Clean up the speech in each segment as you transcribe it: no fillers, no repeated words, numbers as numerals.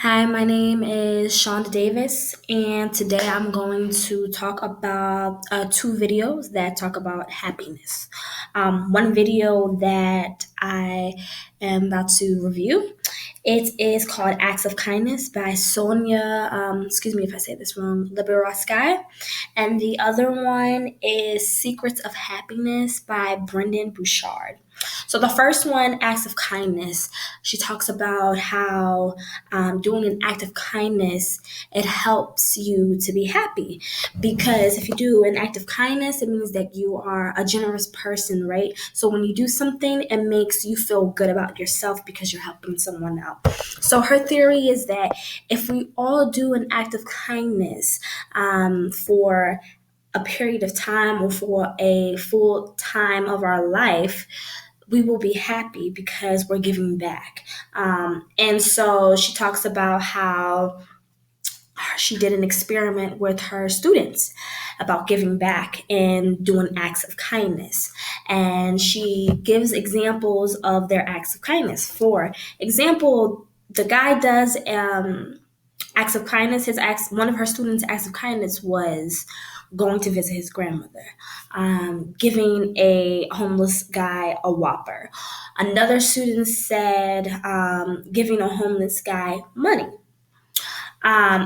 Hi, my name is Shonda Davis, and today I'm going to talk about two videos that talk about happiness. One video that I am about to review, it is called Acts of Kindness by Sonia, excuse me if I say this wrong, Liberowski, and the other one is Secrets of Happiness by Brendan Bouchard. So the first one, Acts of Kindness, she talks about how doing an act of kindness, it helps you to be happy. Because if you do an act of kindness, it means that you are a generous person, right? So when you do something, it makes you feel good about yourself because you're helping someone out. So her theory is that if we all do an act of kindness for a period of time or for a full time of our life, we will be happy because we're giving back. And so she talks about how she did an experiment with her students about giving back and doing acts of kindness. And she gives examples of their acts of kindness. For example, the guy does acts of kindness. One of her students' acts of kindness was going to visit his grandmother, giving a homeless guy a Whopper. Another student said giving a homeless guy money.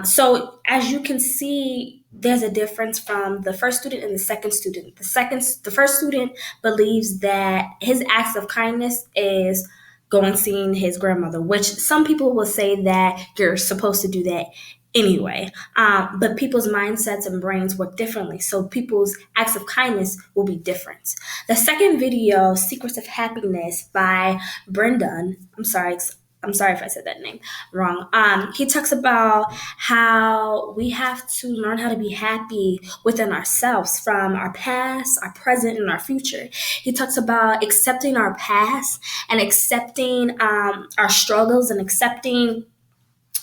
So as you can see, there's a difference from the first student and the second student. The first student believes that his acts of kindness is going seeing his grandmother, which some people will say that you're supposed to do that anyway. But people's mindsets and brains work differently, so people's acts of kindness will be different. The second video, Secrets of Happiness by Brendan, I'm sorry if I said that name wrong. He talks about how we have to learn how to be happy within ourselves from our past, our present, and our future. He talks about accepting our past and accepting our struggles and accepting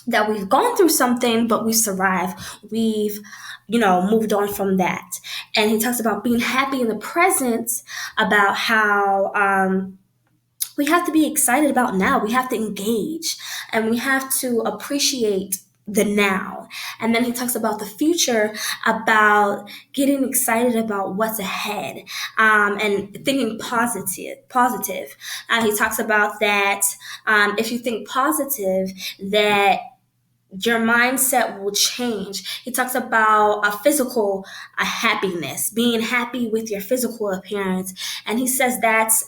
that we've gone through something, but we've survived. We've, moved on from that. And he talks about being happy in the present, about how we have to be excited about now. We have to engage and we have to appreciate the now. And then he talks about the future, about getting excited about what's ahead, and thinking positive. He talks about that if you think positive, that your mindset will change. He talks about a happiness, being happy with your physical appearance. And he says that's,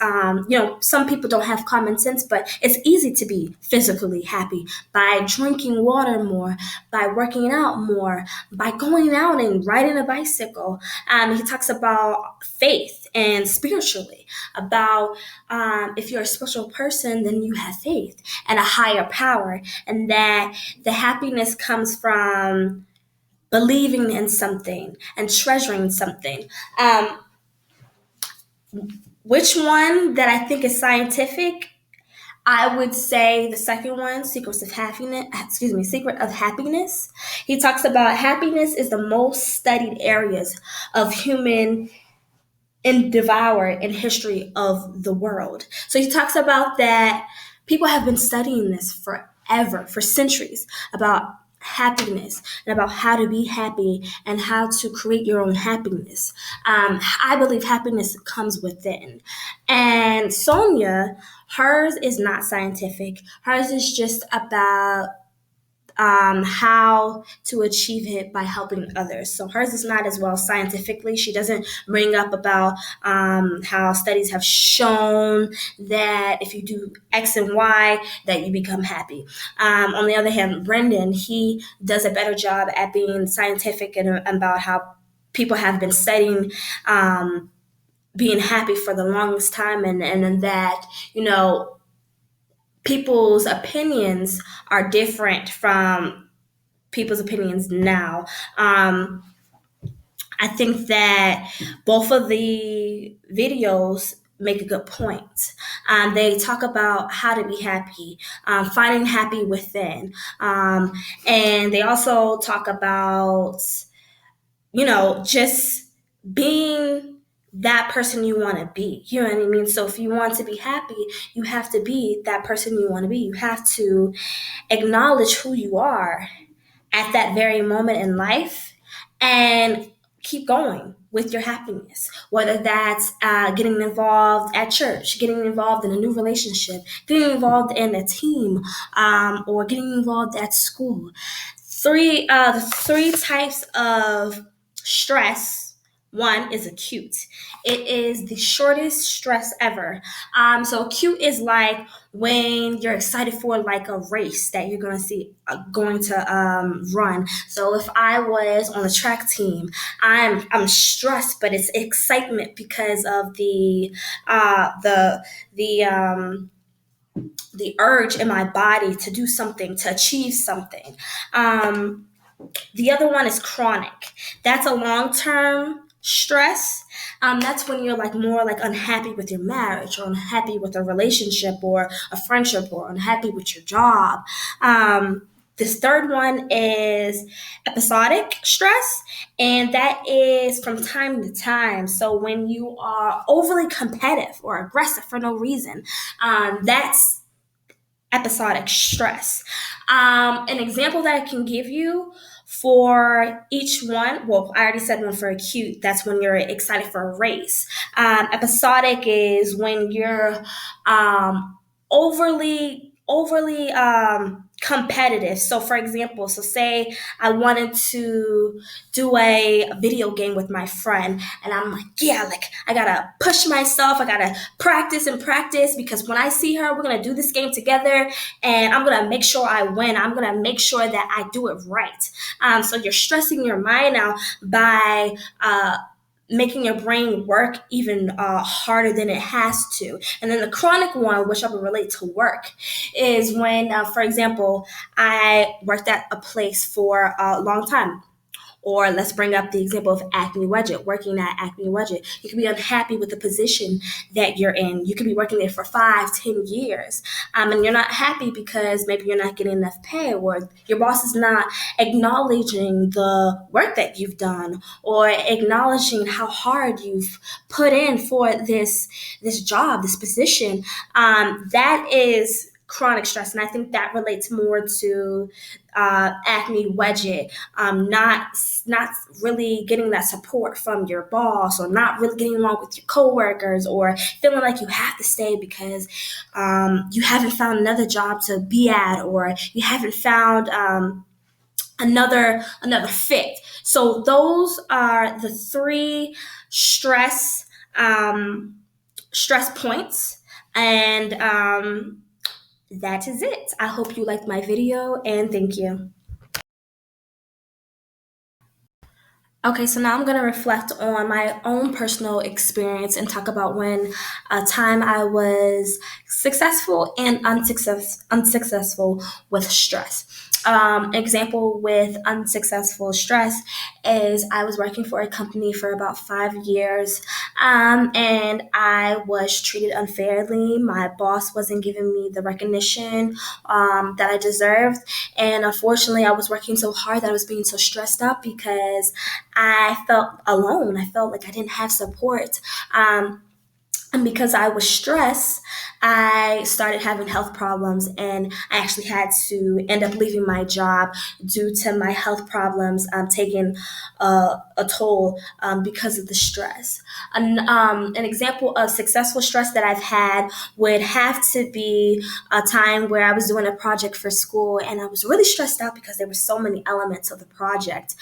some people don't have common sense, but it's easy to be physically happy by drinking water more, by working out more, by going out and riding a bicycle. He talks about faith and spiritually, about if you're a spiritual person, then you have faith and a higher power, and that the happiness comes from believing in something and treasuring something. Which one that I think is scientific? I would say the second one, Secret of Happiness. He talks about happiness is the most studied areas of human and devoured in history of the world. So he talks about that people have been studying this forever, for centuries, about happiness and about how to be happy and how to create your own happiness. I believe happiness comes within. And Sonia, hers is not scientific. Hers is just about how to achieve it by helping others. So hers is not as well scientifically. She doesn't bring up about how studies have shown that if you do X and Y, that you become happy. On the other hand, Brendan, he does a better job at being scientific and about how people have been studying being happy for the longest time, and that, people's opinions are different from people's opinions now. I think that both of the videos make a good point. They talk about how to be happy, finding happy within. And they also talk about, just being that person you want to be. You know what I mean? So if you want to be happy, you have to be that person you want to be. You have to acknowledge who you are at that very moment in life and keep going with your happiness, whether that's getting involved at church, getting involved in a new relationship, getting involved in a team, or getting involved at school. The three types of stress. One is acute. It is the shortest stress ever. So acute is like when you're excited for like a race that you're going to run. So if I was on the track team, I'm stressed, but it's excitement because of the the urge in my body to do something, to achieve something. Um, the other one is chronic. That's a long term stress. That's when you're like more like unhappy with your marriage, or unhappy with a relationship or a friendship, or unhappy with your job. This third one is episodic stress, and that is from time to time. So when you are overly competitive or aggressive for no reason, that's episodic stress. An example that I can give you for each one, well, I already said one for acute, that's when you're excited for a race. Episodic is when you're overly competitive. So for example, so say I wanted to do a video game with my friend, and I'm like, yeah, like I gotta push myself, I gotta practice and practice, because when I see her, we're gonna do this game together, and I'm gonna make sure I win. I'm gonna make sure that I do it right. So you're stressing your mind out by making your brain work even harder than it has to. And then the chronic one, which I would relate to work, is when, for example, I worked at a place for a long time. Or let's bring up the example of Acme Wedget, working at Acme Wedget. You can be unhappy with the position that you're in. You could be working there for 5, 10 years, and you're not happy because maybe you're not getting enough pay, or your boss is not acknowledging the work that you've done, or acknowledging how hard you've put in for this job, this position. That is chronic stress, and I think that relates more to Acme Wedget, not really getting that support from your boss, or not really getting along with your coworkers, or feeling like you have to stay because you haven't found another job to be at, or you haven't found another fit. So those are the three stress stress points, and that is it. I hope you liked my video, and thank you. Okay, so now I'm going to reflect on my own personal experience and talk about when a time I was successful and unsuccessful with stress. Example with unsuccessful stress is I was working for a company for about 5 years, and I was treated unfairly. My boss wasn't giving me the recognition that I deserved, and unfortunately, I was working so hard that I was being so stressed out because I felt alone. I felt like I didn't have support. And because I was stressed, I started having health problems, and I actually had to end up leaving my job due to my health problems taking a toll because of the stress. An example of successful stress that I've had would have to be a time where I was doing a project for school, and I was really stressed out because there were so many elements of the project.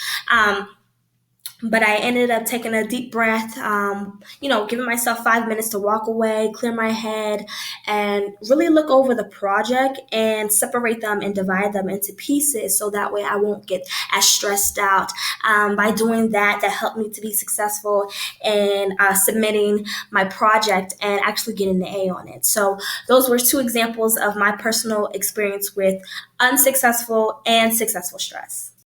But I ended up taking a deep breath, giving myself 5 minutes to walk away, clear my head, and really look over the project and separate them and divide them into pieces so that way I won't get as stressed out. By doing that, that helped me to be successful in submitting my project and actually getting the A on it. So those were two examples of my personal experience with unsuccessful and successful stress.